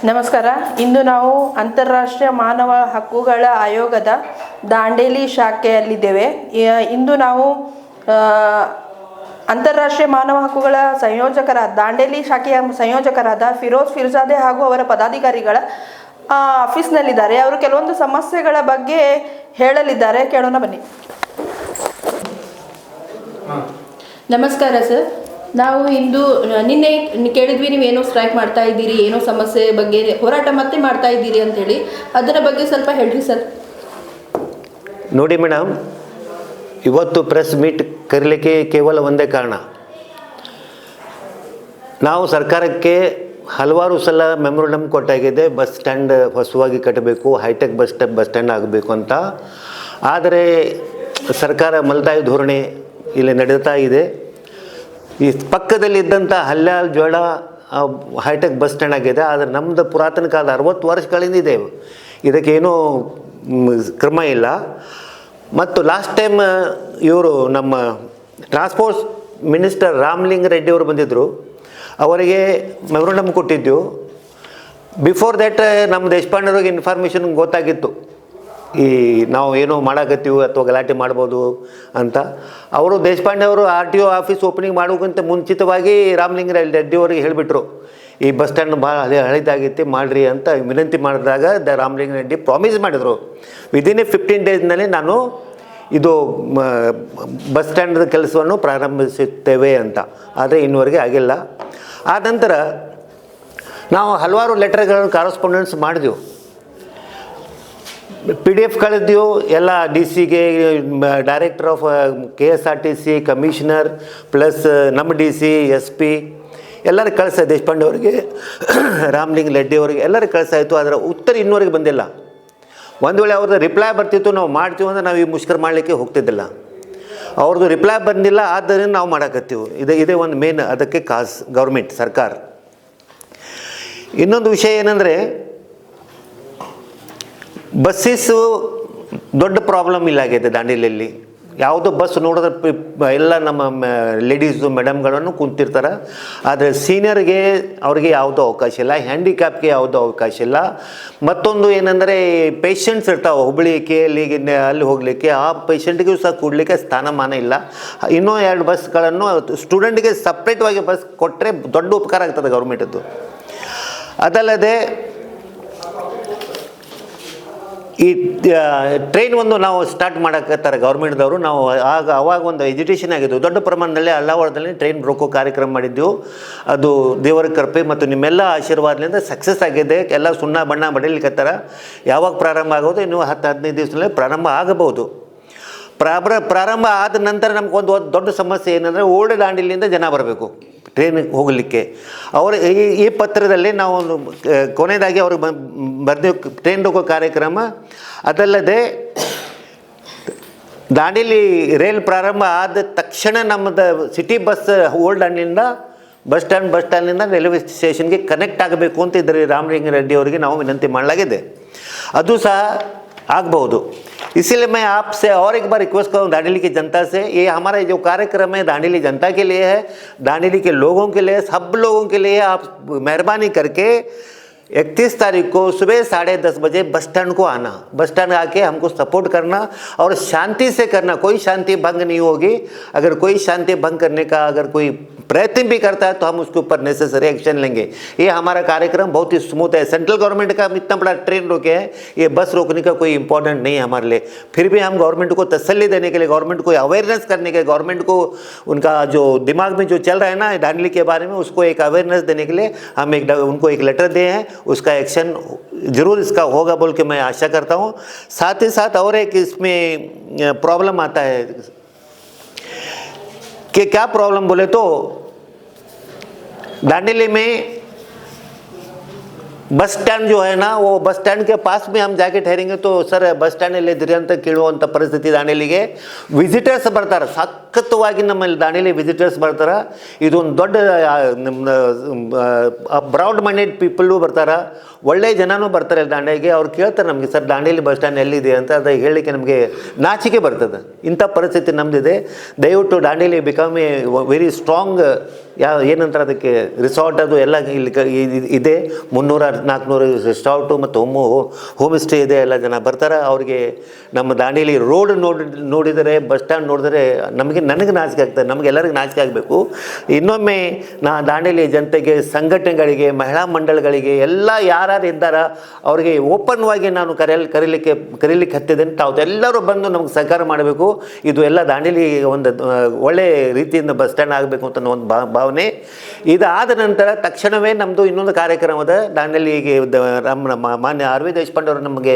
ನಮಸ್ಕಾರ. ಇಂದು ನಾವು ಅಂತಾರಾಷ್ಟ್ರೀಯ ಮಾನವ ಹಕ್ಕುಗಳ ಆಯೋಗದ ದಾಂಡೇಲಿ ಶಾಖೆಯಲ್ಲಿದ್ದೇವೆ. ಇಂದು ನಾವು ಅಂತಾರಾಷ್ಟ್ರೀಯ ಮಾನವ ಹಕ್ಕುಗಳ ದಾಂಡೇಲಿ ಶಾಖೆಯ ಸಂಯೋಜಕರಾದ ಫಿರೋಜ್ ಫಿರ್ಜಾದೆ ಹಾಗೂ ಅವರ ಪದಾಧಿಕಾರಿಗಳ ಆಫೀಸ್ನಲ್ಲಿದ್ದಾರೆ. ಅವರು ಕೆಲವೊಂದು ಸಮಸ್ಯೆಗಳ ಬಗ್ಗೆ ಹೇಳಲಿದ್ದಾರೆ. ಕೇಳೋಣ ಬನ್ನಿ. ನಮಸ್ಕಾರ ಸರ್. ನಾವು ಇಂದು ನಿನ್ನೆ ಕೇಳಿದ್ವಿ, ನೀವೇನೋ ಸ್ಟ್ರೈಕ್ ಮಾಡ್ತಾ ಇದ್ದೀರಿ, ಏನೋ ಸಮಸ್ಯೆ ಬಗ್ಗೆ ಹೋರಾಟ ಮತ್ತೆ ಮಾಡ್ತಾ ಇದ್ದೀರಿ ಅಂತೇಳಿ, ಅದರ ಬಗ್ಗೆ ಸ್ವಲ್ಪ ಹೇಳ್ರಿ ಸರ್. ನೋಡಿ ಮೇಡಮ್, ಇವತ್ತು ಪ್ರೆಸ್ ಮೀಟ್ ಕರೀಲಿಕ್ಕೆ ಕೇವಲ ಒಂದೇ ಕಾರಣ. ನಾವು ಸರ್ಕಾರಕ್ಕೆ ಹಲವಾರು ಸಲ ಮೆಮೊರಂಡಮ್ ಕೊಟ್ಟಾಗಿದೆ, ಬಸ್ ಸ್ಟ್ಯಾಂಡ್ ಹೊಸವಾಗಿ ಕಟ್ಟಬೇಕು, ಹೈಟೆಕ್ ಬಸ್ ಸ್ಟ್ಯಾಂಡ್ ಆಗಬೇಕು ಅಂತ. ಆದರೆ ಸರ್ಕಾರ ಮಲತಾಯಿ ಧೋರಣೆ ಇಲ್ಲಿ ನಡೀತಾ ಇದೆ. ಈ ಪಕ್ಕದಲ್ಲಿದ್ದಂಥ ಹಲ್ಯಾಲ್ ಜೋಳ ಹೈಟೆಕ್ ಬಸ್ ಸ್ಟ್ಯಾಂಡ್ ಆಗಿದೆ. ಆದರೆ ನಮ್ಮದು ಪುರಾತನ ಕಾಲ 60 ವರ್ಷಗಳಿಂದ ಇದೆ, ಇದಕ್ಕೇನೂ ಕ್ರಮ ಇಲ್ಲ. ಮತ್ತು ಲಾಸ್ಟ್ ಟೈಮ್ ಇವರು ನಮ್ಮ ಟ್ರಾನ್ಸ್ಪೋರ್ಟ್ ಮಿನಿಸ್ಟರ್ ರಾಮಲಿಂಗ ರೆಡ್ಡಿ ಅವರು ಬಂದಿದ್ದರು, ಅವರಿಗೆ ಮೆಮೊರಂಡಮ್ ಕೊಟ್ಟಿದ್ದು. ಬಿಫೋರ್ ದ್ಯಾಟ್ ನಮ್ಮ ದೇಶಪಾಂಡೆಯವ್ರಿಗೆ ಇನ್ಫಾರ್ಮೇಷನ್ ಗೊತ್ತಾಗಿತ್ತು, ಈ ನಾವು ಏನೋ ಮಾಡಾಕತ್ತೀವಿ ಅಥವಾ ಗಲಾಟೆ ಮಾಡ್ಬೋದು ಅಂತ. ಅವರು ದೇಶಪಾಂಡೆ ಅವರು RTO ಆಫೀಸ್ ಓಪನಿಂಗ್ ಮಾಡೋಕ್ಕಿಂತ ಮುಂಚಿತವಾಗಿ ರಾಮಲಿಂಗ ರೆಡ್ಡಿ ಅವರಿಗೆ ಹೇಳಿಬಿಟ್ರು, ಈ ಬಸ್ ಸ್ಟ್ಯಾಂಡ್ ಭಾಳ ಹಳೆದಾಗೈತಿ ಮಾಡಿರಿ ಅಂತ ವಿನಂತಿ ಮಾಡಿದಾಗ ರಾಮಲಿಂಗ ರೆಡ್ಡಿ ಪ್ರಾಮಿಸ್ ಮಾಡಿದರು, ವಿದಿನ್ 15 ಡೇಸ್ನಲ್ಲಿ ನಾನು ಇದು ಬಸ್ ಸ್ಟ್ಯಾಂಡ್ ಕೆಲಸವನ್ನು ಪ್ರಾರಂಭಿಸುತ್ತೇವೆ ಅಂತ. ಆದರೆ ಇನ್ನುವರೆಗೆ ಆಗಿಲ್ಲ. ಆ ನಂತರ ನಾವು ಹಲವಾರು ಲೆಟರ್ಗಳನ್ನು ಕರೆಸ್ಪಾಂಡೆನ್ಸ್ ಮಾಡಿದೆವು, PDF ಕಳಿದೆವು ಎಲ್ಲ DC-ಗೆ, director of KSRTC, commissioner, plus ನಮ್ಮ DC, SP ಎಲ್ಲರಿಗೆ ಕಳಿಸ, ದೇಶಪಾಂಡೆ ಅವರಿಗೆ, ರಾಮಲಿಂಗ ರೆಡ್ಡಿ ಅವರಿಗೆ ಎಲ್ಲರಿಗೆ ಕಳಿಸಾಯಿತು. ಅದರ ಉತ್ತರ ಇನ್ನೂವರೆಗೆ ಬಂದಿಲ್ಲ. ಒಂದು ವೇಳೆ ಅವ್ರದ್ದು ರಿಪ್ಲೈ ಬರ್ತಿತ್ತು, ನಾವು ಮಾಡ್ತೀವಿ ಅಂದರೆ ನಾವು ಈ ಮುಷ್ಕರ ಮಾಡಲಿಕ್ಕೆ ಹೋಗ್ತಿದ್ದಿಲ್ಲ. ಅವ್ರದ್ದು ರಿಪ್ಲೈ ಬಂದಿಲ್ಲ, ಆದ್ದರಿಂದ ನಾವು ಮಾಡಾಕತ್ತೀವಿ. ಇದೇ ಒಂದು ಮೇನ್ ಅದಕ್ಕೆ ಕಾಸ್ ಗೌರ್ಮೆಂಟ್ ಸರ್ಕಾರ. ಇನ್ನೊಂದು ವಿಷಯ ಏನಂದರೆ, ಬಸ್ಸಸ್ಸು ದೊಡ್ಡ ಪ್ರಾಬ್ಲಮ್ ಇಲ್ಲಾಗಿದೆ ದಾಂಡೇಲಿಯಲ್ಲಿ. ಯಾವುದೋ ಬಸ್ ನೋಡಿದ್ರೆ ಎಲ್ಲ ನಮ್ಮ ಲೇಡೀಸು ಮೇಡಮ್ಗಳನ್ನು ಕುಂತಿರ್ತಾರೆ. ಆದರೆ ಸೀನಿಯರ್ಗೆ ಅವ್ರಿಗೆ ಯಾವುದೋ ಅವಕಾಶ ಇಲ್ಲ, ಹ್ಯಾಂಡಿಕ್ಯಾಪ್ಗೆ ಯಾವುದೋ ಅವಕಾಶ ಇಲ್ಲ. ಮತ್ತೊಂದು ಏನಂದರೆ, ಪೇಷಂಟ್ಸ್ ಇರ್ತಾವೆ ಹುಬ್ಬಳ್ಳಿಗೆ ಅಲ್ಲಿ ಹೋಗಲಿಕ್ಕೆ, ಆ ಪೇಷಂಟ್ಗೂ ಸಹ ಕೂಡಲಿಕ್ಕೆ ಸ್ಥಾನಮಾನ ಇಲ್ಲ. ಇನ್ನೂ 2 ಬಸ್ಗಳನ್ನು ಸ್ಟೂಡೆಂಟ್ಗೆ ಸಪ್ರೇಟ್ವಾಗಿ ಬಸ್ ಕೊಟ್ಟರೆ ದೊಡ್ಡ ಉಪಕಾರ ಆಗ್ತದೆ ಗೌರ್ಮೆಂಟದ್ದು. ಅದಲ್ಲದೆ ಈ ಟ್ರೈನ್ ಒಂದು ನಾವು ಸ್ಟಾರ್ಟ್ ಮಾಡಕತ್ತಾರೆ ಗೌರ್ಮೆಂಟ್ದವರು. ನಾವು ಅವಾಗ ಒಂದು ಎಜುಟೇಷನ್ ಆಗಿದ್ದು, ದೊಡ್ಡ ಪ್ರಮಾಣದಲ್ಲಿ ಹಳ್ಳಾವರದಲ್ಲಿ ಟ್ರೈನ್ ಬ್ರೋಕೋ ಕಾರ್ಯಕ್ರಮ ಮಾಡಿದ್ದೆವು. ಅದು ದೇವರ ಕೃಪೆ ಮತ್ತು ನಿಮ್ಮೆಲ್ಲ ಆಶೀರ್ವಾದದಿಂದ ಸಕ್ಸಸ್ ಆಗಿದೆ. ಎಲ್ಲ ಸುಣ್ಣ ಬಣ್ಣ ಬಡೀಲಿಕ್ಕತ್ತಾರ. ಯಾವಾಗ ಪ್ರಾರಂಭ ಆಗೋದು, ಇನ್ನೂ 10-15 ದಿವಸದಲ್ಲಿ ಪ್ರಾರಂಭ ಆಗಬಹುದು. ಪ್ರಾರಂಭ ಆದ ನಂತರ ನಮಗೊಂದು ದೊಡ್ಡ ಸಮಸ್ಯೆ ಏನಂದರೆ, ಓಲ್ಡ್ ದಾಂಡೇಲಿಯಿಂದ ಜನ ಬರಬೇಕು ಟ್ರೈನಿಗೆ ಹೋಗಲಿಕ್ಕೆ. ಅವರು ಈ ಪತ್ರದಲ್ಲಿ ನಾವು ಕೊನೆಯದಾಗಿ ಅವ್ರಿಗೆ ಬರ್ದೇವು ಟ್ರೈನ್ ಹೋಗೋ ಕಾರ್ಯಕ್ರಮ. ಅದಲ್ಲದೆ ದಾಂಡೇಲಿ ರೈಲ್ ಪ್ರಾರಂಭ ಆದ ತಕ್ಷಣ ನಮ್ಮದು ಸಿಟಿ ಬಸ್ ಓಲ್ಡ್ ದಾಂಡೇಲಿಂದ ಬಸ್ ಸ್ಟ್ಯಾಂಡ್ನಿಂದ ರೈಲ್ವೆ ಸ್ಟೇಷನ್ಗೆ ಕನೆಕ್ಟ್ ಆಗಬೇಕು ಅಂತ ಇದ್ದರೆ ರಾಮಲಿಂಗ ರೆಡ್ಡಿ ಅವರಿಗೆ ನಾವು ವಿನಂತಿ ಮಾಡಲಾಗಿದೆ. ಅದು ಸಹ ಆಗ್ಬೋದು. इसीलिए मैं आपसे और एक बार रिक्वेस्ट करूँ दांडेली की जनता से, ये हमारा जो कार्यक्रम है दांडेली जनता के लिए है, दांडेली के लोगों के लिए, सब लोगों के लिए. आप मेहरबानी करके 31 तारीख को सुबह 10:30 बजे बस स्टैंड को आना. बस स्टैंड आके हमको सपोर्ट करना और शांति से करना. कोई शांति भंग नहीं होगी. अगर कोई शांति भंग करने का अगर कोई प्रयत्न भी करता है तो हम उसके ऊपर नेसेसरी एक्शन लेंगे. ये हमारा कार्यक्रम बहुत ही स्मूथ है. सेंट्रल गवर्नमेंट का इतना बड़ा ट्रेन रोके हैं, ये बस रोकने का कोई इंपॉर्टेंट नहीं है हमारे लिए. फिर भी हम गवर्नमेंट को तसल्ली देने के लिए, गवर्नमेंट को अवेयरनेस करने के लिए, गवर्नमेंट को उनका जो दिमाग में जो चल रहा है ना दांडली के बारे में, उसको एक अवेयरनेस देने के लिए हम उनको एक लेटर दिए हैं. उसका एक्शन ज़रूर इसका होगा बोल के मैं आशा करता हूँ. साथ ही साथ और एक इसमें प्रॉब्लम आता है कि क्या प्रॉब्लम बोले तो, दांडेली में ಬಸ್ ಸ್ಟ್ಯಾಂಡ್ जो है ना, वो बस स्टैंड के पास में हम जाके ठहरेंगे तो ಸರ್ ಬಸ್ ಸ್ಟ್ಯಾಂಡಲ್ಲಿ ದಿರಿ ಅಂತ ಕೇಳುವಂಥ ಪರಿಸ್ಥಿತಿ ದಾಂಡೇಲಿಗೆ. ವಿಸಿಟರ್ಸ್ ಬರ್ತಾರೆ, ಸಖತ್ತವಾಗಿ ನಮ್ಮಲ್ಲಿ ದಾಂಡೇಲಿ ವಿಸಿಟರ್ಸ್ ಬರ್ತಾರೆ. ಇದೊಂದು ದೊಡ್ಡ ಬ್ರಾಡ್ ಮೈಂಡೆಡ್ ಪೀಪಲ್ಲು ಬರ್ತಾರೆ, ಒಳ್ಳೆಯ ಜನನೂ ಬರ್ತಾರೆ ದಾಂಡೇಲಿಗೆ. ಅವ್ರು ಕೇಳ್ತಾರೆ ನಮಗೆ, ಸರ್ ದಾಂಡೇಲಿ ಬಸ್ ಸ್ಟ್ಯಾಂಡ್ ಎಲ್ಲಿದೆ ಅಂತ. ಅದು ಹೇಳಲಿಕ್ಕೆ ನಮಗೆ ನಾಚಿಕೆ ಬರ್ತದೆ. ಇಂಥ ಪರಿಸ್ಥಿತಿ ನಮ್ಮದಿದೆ. ದಯವಿಟ್ಟು Dandeli become A very strong ಯಾವ ಏನಂತಾರೆ ಅದಕ್ಕೆ ರಿಸಾರ್ಟ್ ಅದು ಎಲ್ಲ ಇಲ್ಲಿ ಇದೆ 300-400 ರಿಸಾರ್ಟು ಮತ್ತು ಹೋಮ್ ಸ್ಟೇ ಇದೆ. ಎಲ್ಲ ಜನ ಬರ್ತಾರೆ. ಅವ್ರಿಗೆ ನಮ್ಮ ದಾಂಡೇಲಿ ರೋಡ್ ನೋಡಿದರೆ ಬಸ್ ಸ್ಟ್ಯಾಂಡ್ ನೋಡಿದರೆ ನನಗೆ ನಾಚಿಕೆ ಆಗ್ತದೆ, ನಮಗೆಲ್ಲರಿಗೂ ನಾಚಿಕೆ ಆಗಬೇಕು. ಇನ್ನೊಮ್ಮೆ ದಾಂಡೇಲಿ ಜನತೆಗೆ, ಸಂಘಟನೆಗಳಿಗೆ, ಮಹಿಳಾ ಮಂಡಳಿಗಳಿಗೆ ಎಲ್ಲ ಯಾರ್ಯಾರು ಇದ್ದಾರ ಅವರಿಗೆ ಓಪನ್ವಾಗಿ ನಾನು ಕರೀಲಿಕ್ಕೆ ಹತ್ತಿದ್ದೇನೆ. ತಾವು ಎಲ್ಲರೂ ಬಂದು ನಮ್ಗೆ ಸಹಕಾರ ಮಾಡಬೇಕು. ಇದು ಎಲ್ಲ ದಾಂಡೇಲಿ ಒಂದು ಒಳ್ಳೆ ರೀತಿಯಿಂದ ಬಸ್ ಸ್ಟ್ಯಾಂಡ್ ಆಗಬೇಕು ಅಂತ ಒಂದು ಭಾವನೆ. ಇದಾದ ನಂತರ ತಕ್ಷಣವೇ ನಮ್ಮದು ಇನ್ನೊಂದು ಕಾರ್ಯಕ್ರಮದ ದಾಂಡೇಲಿಗೆ ನಮ್ಮ ಮಾನ್ಯ ಆರ್ ವಿ ದೇಶಪಾಂಡೆ ಅವರು ನಮಗೆ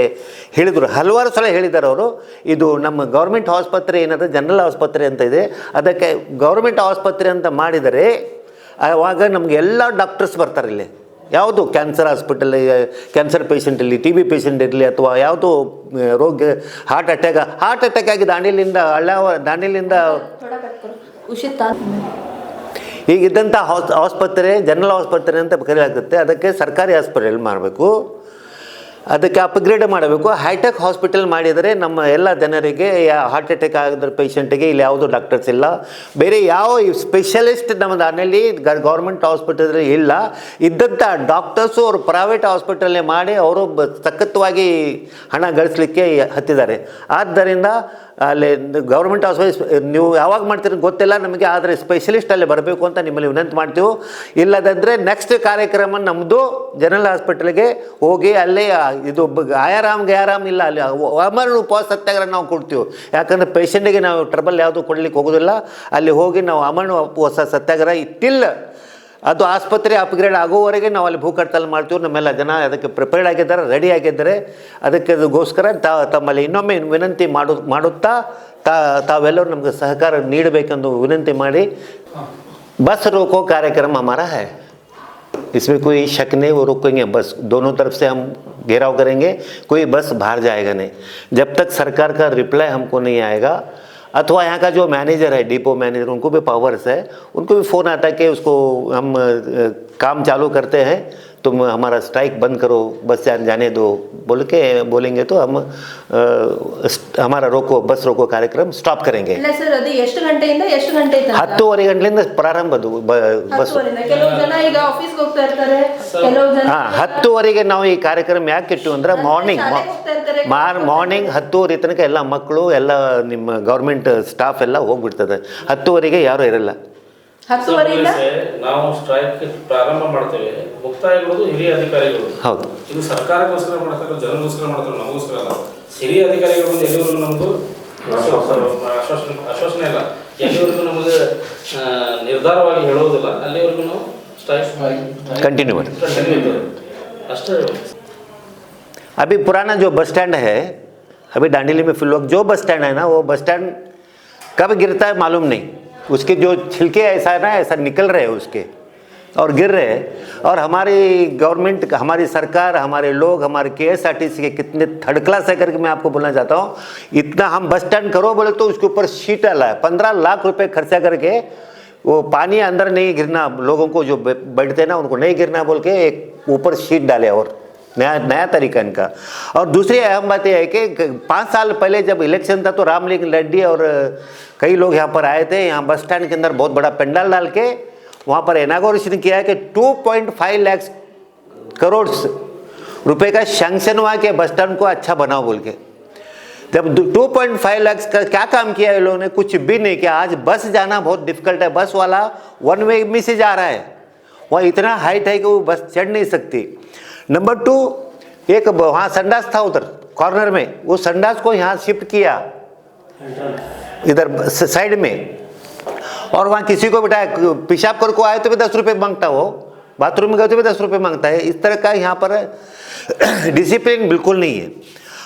ಹೇಳಿದರು, ಹಲವಾರು ಸಲ ಹೇಳಿದ್ದಾರೆ ಅವರು. ಇದು ನಮ್ಮ ಗೌರ್ಮೆಂಟ್ ಆಸ್ಪತ್ರೆ ಏನದು ಜನರಲ್ ಆಸ್ಪತ್ರೆ ಅಂತ ಇದೆ, ಅದಕ್ಕೆ ಗೌರ್ಮೆಂಟ್ ಆಸ್ಪತ್ರೆ ಅಂತ ಮಾಡಿದರೆ ಆವಾಗ ನಮಗೆ ಎಲ್ಲ ಡಾಕ್ಟರ್ಸ್ ಬರ್ತಾರೆ ಇಲ್ಲಿ. ಯಾವುದು ಕ್ಯಾನ್ಸರ್ ಹಾಸ್ಪಿಟಲ್, ಕ್ಯಾನ್ಸರ್ ಪೇಷಂಟ್ ಇರಲಿ, ಟಿ ಬಿ ಪೇಷಂಟ್ ಇರಲಿ, ಅಥವಾ ಯಾವುದು ರೋಗ ಹಾರ್ಟ್ ಅಟ್ಯಾಕ್ ಆಗಿ ದಾಂಡೇಲಿಂದ ಈಗಿದ್ದಂಥ ಆಸ್ಪತ್ರೆ ಜನರಲ್ ಆಸ್ಪತ್ರೆ ಅಂತ ಕರೆಯಲಾಗುತ್ತೆ. ಅದಕ್ಕೆ ಸರ್ಕಾರಿ ಹಾಸ್ಪಿಟಲ್ ಮಾಡಬೇಕು, ಅದಕ್ಕೆ ಅಪ್ಗ್ರೇಡ್ ಮಾಡಬೇಕು. ಹೈಟೆಕ್ ಹಾಸ್ಪಿಟಲ್ ಮಾಡಿದರೆ ನಮ್ಮ ಎಲ್ಲ ಜನರಿಗೆ ಹಾರ್ಟ್ ಅಟ್ಯಾಕ್ ಆಗಿದ್ದ ಪೇಷಂಟಿಗೆ ಇಲ್ಲಿ ಯಾವುದೂ ಡಾಕ್ಟರ್ಸ್ ಇಲ್ಲ, ಬೇರೆ ಯಾವ ಸ್ಪೆಷಲಿಸ್ಟ್ ನಮ್ಮ ದಾಂಡೇಲಿ ಗೌರ್ಮೆಂಟ್ ಹಾಸ್ಪಿಟಲ್ ಇಲ್ಲ. ಇದ್ದಂಥ ಡಾಕ್ಟರ್ಸು ಅವರು ಪ್ರೈವೇಟ್ ಹಾಸ್ಪಿಟಲ್ಲೇ ಮಾಡಿ ಅವರು ಸಖತ್ತವಾಗಿ ಹಣ ಗಳಿಸಲಿಕ್ಕೆ ಹತ್ತಿದ್ದಾರೆ. ಆದ್ದರಿಂದ ಅಲ್ಲಿ ಗೌರ್ಮೆಂಟ್ ಹಾಸ್ಪಿಟಲ್ ನೀವು ಯಾವಾಗ ಮಾಡ್ತೀರಿ ಗೊತ್ತಿಲ್ಲ ನಮಗೆ, ಆದರೆ ಸ್ಪೆಷಲಿಸ್ಟ್ ಅಲ್ಲಿ ಬರಬೇಕು ಅಂತ ನಿಮ್ಮಲ್ಲಿ ವಿನಂತಿ ಮಾಡ್ತೀವಿ. ಇಲ್ಲದಂದರೆ ನೆಕ್ಸ್ಟ್ ಕಾರ್ಯಕ್ರಮ ನಮ್ಮದು ಜನರಲ್ ಹಾಸ್ಪಿಟಲ್ಗೆ ಹೋಗಿ ಅಲ್ಲಿ ಇದು ಆಯಾರಾಮ್ ಇಲ್ಲ, ಅಲ್ಲಿ ಅಮರಣ ಉಪವಾಸ ಸತ್ಯಾಗ್ರಹ ನಾವು ಕೊಡ್ತೀವಿ. ಯಾಕಂದರೆ ಪೇಷಂಟಿಗೆ ನಾವು ಟ್ರಬಲ್ ಯಾವುದು ಕೊಡಲಿಕ್ಕೆ ಹೋಗೋದಿಲ್ಲ. ಅಲ್ಲಿ ಹೋಗಿ ನಾವು ಅಮರಣ ಉಪವಾಸ ಸತ್ಯಾಗ್ರಹ ಟಿಲ್ ಅದು ಆಸ್ಪತ್ರೆ ಅಪ್ಗ್ರೇಡ್ ಆಗೋವರೆಗೆ ನಾವು ಅಲ್ಲಿ ಭೂಕಟ್ಟಲ್ ಮಾಡ್ತೀವಿ. ನಮ್ಮೆಲ್ಲ ಜನ ಅದಕ್ಕೆ ಪ್ರಿಪೇರ್ಡ್ ಆಗಿದ್ದಾರೆ, ರೆಡಿ ಆಗಿದ್ದಾರೆ. ಅದಕ್ಕೋಸ್ಕರ ತಮ್ಮಲ್ಲಿ ಇನ್ನೊಮ್ಮೆ ವಿನಂತಿ ಮಾಡುತ್ತಾ ತಾವೆಲ್ಲರೂ ನಮಗೆ ಸಹಕಾರ ನೀಡಬೇಕೆಂದು ವಿನಂತಿ ಮಾಡಿ, ಬಸ್ रोको कार्यक्रम हमारा है, इसमें कोई शक नहीं, वो रोकेंगे बस. दोनों तरफ से हम घेराव करेंगे, कोई बस बाहर जाएगा नहीं जब तक सरकार का रिप्लाई हमको नहीं आएगा. अथवा यहाँ का जो मैनेजर है, डिपो मैनेजर, उनको भी पावर्स है, उनको भी फ़ोन आता है कि उसको हम काम चालू करते हैं, तुम हमारा स्ट्राइक बंद करो, बस जाने दो बोलेंगे तो हम हमारा बस रोको कार्यक्रम स्टॉप करेंगे. ಇಲ್ಲ ಸರ್, ಅದು ಎಷ್ಟು ಗಂಟೆಯಿಂದ ಎಷ್ಟು ಗಂಟೆ ತನಕ? 10:30 ಗಂಟೆಯಿಂದ ಪ್ರಾರಂಭ ಅದು ಬಸ್. ಕೆಲವು ಜನ ಈಗ ಆಫೀಸ್ಗೆ ಹೋಗ್ತಾ ಇರ್ತಾರೆ, ಕೆಲವು ಜನ 10:30ಗೆ ನಾವು ಈ ಕಾರ್ಯಕ್ರಮ ಯಾಕೆ ಇಟ್ಟು ಅಂದ್ರೆ ಮಾರ್ನಿಂಗ್ 10:30 ತನಕ ಎಲ್ಲ ಮಕ್ಕಳು ಎಲ್ಲ ನಿಮ್ಮ ಗೌರ್ಮೆಂಟ್ ಸ್ಟಾಫ್ ಎಲ್ಲ ಹೋಗ್ಬಿಡ್ತದೆ. 10:30ಗೆ ಯಾರು ಇರಲ್ಲ. 10:30 ನಾವು ಸ್ಟ್ರೈಕ್ ಪ್ರಾರಂಭ ಮಾಡ್ತೇವೆ, ಮುಕ್ತಾಯಗೊಳ್ಳೋದು ಹಿರಿಯ ಅಧಿಕಾರಿಗಳು. ಹೌದು, ಇದು ಸರ್ಕಾರಕ್ಕೋಸ್ಕರ ಮಾಡ್ತಾರೆ, ಜನರಿಗೋಸ್ಕರ ಮಾಡ್ತಾರೆ, ನಮಗೋಸ್ಕರ ಅಲ್ಲ. ಹಿರಿಯ ಅಧಿಕಾರಿಗಳು ಬಂದು ಎಲ್ಲಿವರೆಗೂ ನಮ್ದು ಆಶ್ವಾಸನೆ ಇಲ್ಲ, ಎಲ್ಲಿವರೆಗೂ ನಮಗೆ ನಿರ್ಧಾರವಾಗಿ ಹೇಳೋದಿಲ್ಲ ಅಲ್ಲಿವರೆಗೂ ನಾವು ಸ್ಟ್ರೈಕ್ कंटिन्यू ಅಷ್ಟೇ. अभी पुराना जो बस स्टैंड है, अभी दांडेली में फिलहाल जो बस स्टैंड है ना, वो बस स्टैंड कब गिरता है मालूम नहीं. उसके जो छिलके ऐसा है ना, ऐसा निकल रहे हैं उसके और गिर रहे हैं. और हमारी गवर्नमेंट, हमारी सरकार, हमारे लोग, हमारे KSRTC के कितने थर्ड क्लास है करके मैं आपको बोलना चाहता हूँ. इतना हम बस स्टैंड करो बोले तो उसके ऊपर शीट डाला है, 15 लाख रुपए खर्चा करके. वो पानी अंदर नहीं गिरना, लोगों को जो बैठते हैं ना उनको नहीं गिरना बोल के एक ऊपर शीट डाले, और नया तरीका इनका. और दूसरी अहम बात यह है कि 5 साल पहले जब इलेक्शन था तो रामलिंग रेड्डी और कई लोग यहाँ पर आए थे. यहाँ बस स्टैंड के अंदर बहुत बड़ा पंडाल डाल के वहाँ पर इनागोरेशन किया है कि 2.5 लाख करोड़ रुपए का सैंक्शन हुआ कि बस स्टैंड को अच्छा बनाओ बोल के. जब 2.5 लाख का क्या काम किया है लोगों ने? कुछ भी नहीं किया. आज बस जाना बहुत डिफिकल्ट है, बस वाला वन वे में से जा रहा है, वहाँ इतना हाइट है कि वो बस चढ़ नहीं सकती. नंबर 2, एक वहाँ संडास था उधर कॉर्नर में, वो संडास को यहाँ शिफ्ट किया इधर साइड में, और वहाँ किसी को बिठाया. पेशाब कर को आए तो भी 10 रुपये मांगता, वो बाथरूम में गए तो भी 10 रुपये मांगता है. इस तरह का यहाँ पर डिसिप्लिन बिल्कुल नहीं है.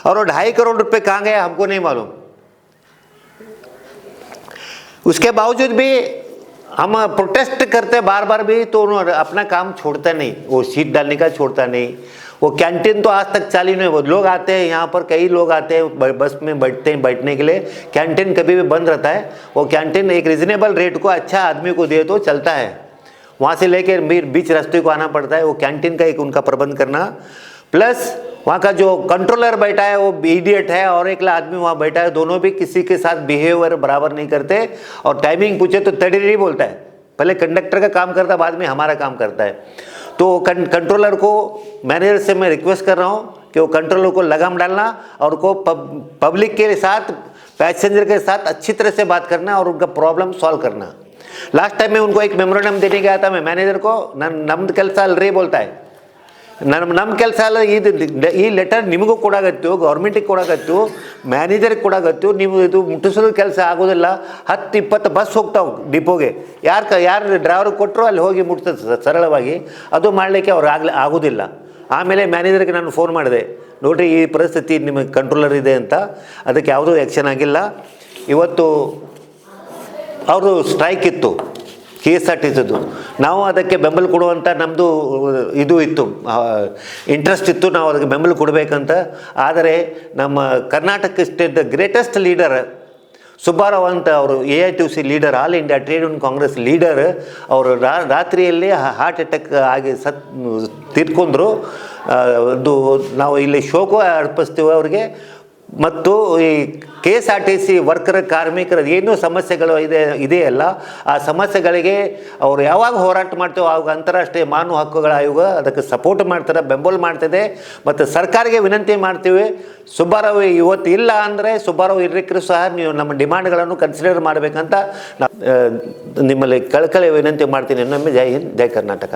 और वो 2.5 करोड़ रुपए कहाँ गए हमको नहीं मालूम. उसके बावजूद भी हम प्रोटेस्ट करते बार बार भी, तो उन्होंने अपना काम छोड़ता नहीं, वो सीट डालने का छोड़ता नहीं. वो कैंटीन तो आज तक चालू नहीं. वो लोग आते हैं यहाँ पर, कई लोग आते हैं बस में बैठने के लिए. कैंटीन कभी भी बंद रहता है. वो कैंटीन एक रिजनेबल रेट को अच्छा आदमी को दे तो चलता है. वहाँ से लेकर बीच रास्ते को आना पड़ता है. वो कैंटीन का एक उनका प्रबंध करना, प्लस वहाँ का जो कंट्रोलर बैठा है वो इडियट है, और एक आदमी वहाँ बैठा है, दोनों भी किसी के साथ बिहेवियर बराबर नहीं करते. और टाइमिंग पूछे तो तड़ीरी बोलता है, पहले कंडक्टर का काम करता, बाद में हमारा काम करता है। तो कंट्रोलर को, मैनेजर से मैं रिक्वेस्ट कर रहा हूँ कि वो कंट्रोलर को लगाम डालना और को पब्लिक के साथ, पैसेंजर के साथ अच्छी तरह से बात करना और उनका प्रॉब्लम सॉल्व करना। लास्ट टाइम मैं उनको एक मेमोरेंडम देने गया था, मैं मैनेजर को नಮ್ದು ಕೆಲಸ ಅಲ್ರಿ बोलता है, ನಮ್ಮ ಕೆಲಸ ಅಲ್ಲ ಈ ಲೆಟರ್ ನಿಮಗೂ ಕೊಡಾಗತ್ತು, ಗೌರ್ಮೆಂಟಿಗೆ ಕೊಡಾಗತ್ತು, ಮ್ಯಾನೇಜರ್ಗೆ ಕೊಡಾಗತ್ತು, ನೀವು ಇದು ಮುಟ್ಟಿಸೋದು ಕೆಲಸ ಆಗೋದಿಲ್ಲ. 10-20 ಬಸ್ ಹೋಗ್ತಾವೆ ಡಿಪೋಗೆ, ಯಾರು ಡ್ರೈವರ್ಗೆ ಕೊಟ್ಟರು ಅಲ್ಲಿ ಹೋಗಿ ಮುಟ್ತದೆ ಸರಳವಾಗಿ, ಅದು ಮಾಡಲಿಕ್ಕೆ ಅವ್ರು ಆಗೋದಿಲ್ಲ. ಆಮೇಲೆ ಮ್ಯಾನೇಜರ್ಗೆ ನಾನು ಫೋನ್ ಮಾಡಿದೆ, ನೋಡಿರಿ ಈ ಪರಿಸ್ಥಿತಿ ನಿಮಗೆ ಕಂಟ್ರೋಲರ್ ಇದೆ ಅಂತ, ಅದಕ್ಕೆ ಯಾವುದೂ ಆ್ಯಕ್ಷನ್ ಆಗಿಲ್ಲ. ಇವತ್ತು ಅವರು ಸ್ಟ್ರೈಕ್ ಇತ್ತು KSRTCದು, ನಾವು ಅದಕ್ಕೆ ಬೆಂಬಲ ಕೊಡುವಂಥ ನಮ್ಮದು ಇದು ಇತ್ತು, ಇಂಟ್ರೆಸ್ಟ್ ಇತ್ತು, ನಾವು ಅದಕ್ಕೆ ಬೆಂಬಲ ಕೊಡಬೇಕಂತ. ಆದರೆ ನಮ್ಮ Karnataka state the greatest leader Subbarao ಅಂತ ಅವರು AITUC leader, all India trade union Congress leader, ಅವರು ರಾತ್ರಿಯಲ್ಲಿ ಹಾರ್ಟ್ ಅಟ್ಯಾಕ್ ಆಗಿ ತೀರ್ಕೊಂಡ್ರು. ಅದು ನಾವು ಇಲ್ಲಿ ಶೋಕ ಅರ್ಪಿಸ್ತೀವಿ ಅವ್ರಿಗೆ. ಮತ್ತು ಈ KSRTC ವರ್ಕರ್, ಕಾರ್ಮಿಕರ ಏನು ಸಮಸ್ಯೆಗಳು ಇದೆಯಲ್ಲ, ಆ ಸಮಸ್ಯೆಗಳಿಗೆ ಅವರು ಯಾವಾಗ ಹೋರಾಟ ಮಾಡ್ತೇವೆ ಆವಾಗ ಅಂತಾರಾಷ್ಟ್ರೀಯ ಮಾನವ ಹಕ್ಕುಗಳ ಆಯೋಗ ಅದಕ್ಕೆ ಸಪೋರ್ಟ್ ಮಾಡ್ತಾರೆ, ಬೆಂಬಲ ಮಾಡ್ತಿದೆ. ಮತ್ತು ಸರ್ಕಾರಕ್ಕೆ ವಿನಂತಿ ಮಾಡ್ತೀವಿ, ಸುಬ್ಬಾರಾವ್ ಇವತ್ತು ಇಲ್ಲ ಅಂದರೆ ಸುಬ್ಬಾರಾವ್ ಇರಲಿಕ್ಕೂ ಸಹ ನೀವು ನಮ್ಮ ಡಿಮಾಂಡ್ಗಳನ್ನು ಕನ್ಸಿಡರ್ ಮಾಡಬೇಕಂತ ನಿಮ್ಮಲ್ಲಿ ಕಳಕಳಿ ವಿನಂತಿ ಮಾಡ್ತೀನಿ. ಇನ್ನೊಮ್ಮೆ ಜೈ ಹಿಂದ್, ಜೈ ಕರ್ನಾಟಕ.